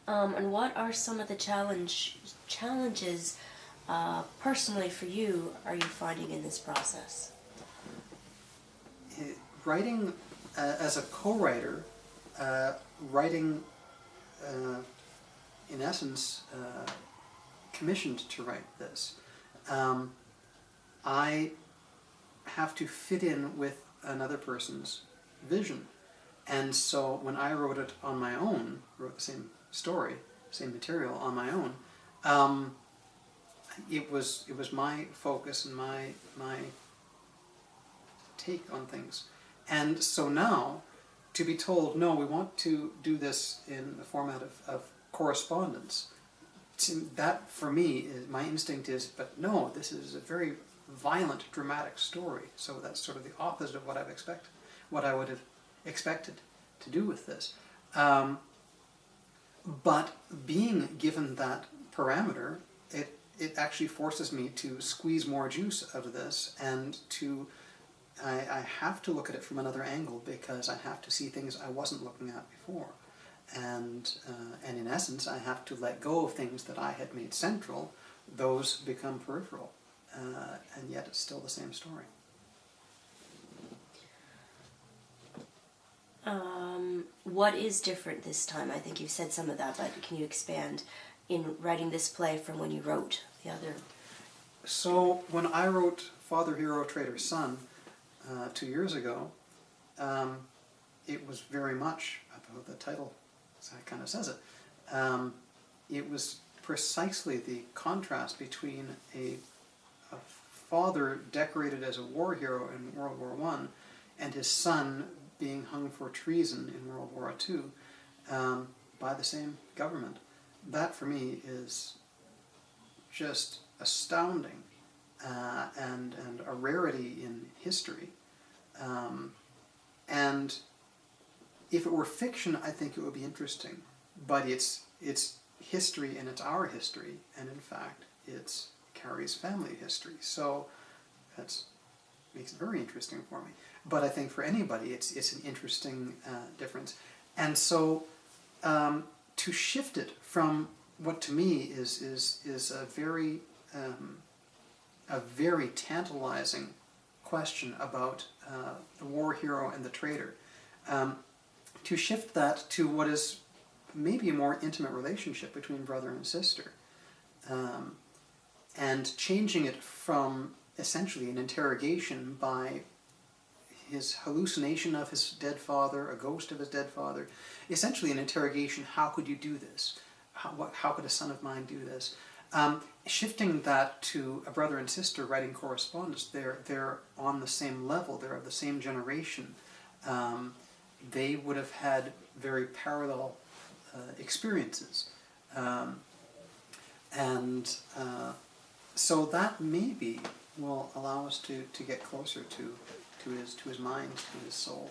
And what are some of the challenges personally for you are you finding in this process? Writing as a co-writer, writing in essence commissioned to write this. I have to fit in with another person's vision. And so when I wrote it on my own, wrote the same story, same material on my own, it was my focus and my take on things. And so now, to be told, no, we want to do this in the format of correspondence, that for me, my instinct is, but no, this is a very violent, dramatic story. So that's sort of the opposite of what what I would have expected to do with this. But being given that parameter, it actually forces me to squeeze more juice out of this, and I have to look at it from another angle, because I have to see things I wasn't looking at before. And in essence, I have to let go of things that I had made central. Those become peripheral, and yet it's still the same story. What is different this time? I think you've said some of that, but can you expand in writing this play from when you wrote the other? So when I wrote Father, Hero, Traitor, Son 2 years ago, it was very much about the title, so it kind of says it. It was precisely the contrast between a father decorated as a war hero in World War I and his son being hung for treason in World War II by the same government. That for me is just astounding and a rarity in history. And if it were fiction, I think it would be interesting. But it's history, and it's our history, and in fact, it's Karri's family history. So that makes it very interesting for me. But I think for anybody, it's an interesting difference. And so to shift it from what to me is a very tantalizing question about the war hero and the traitor, to shift that to what is maybe a more intimate relationship between brother and sister, and changing it from essentially an interrogation by his hallucination of his dead father, a ghost of his dead father, essentially an interrogation: how could you do this? How could a son of mine do this? Shifting that to a brother and sister writing correspondence, they're on the same level, they're of the same generation. They would have had very parallel experiences. So that maybe will allow us to get closer to his mind, to his soul.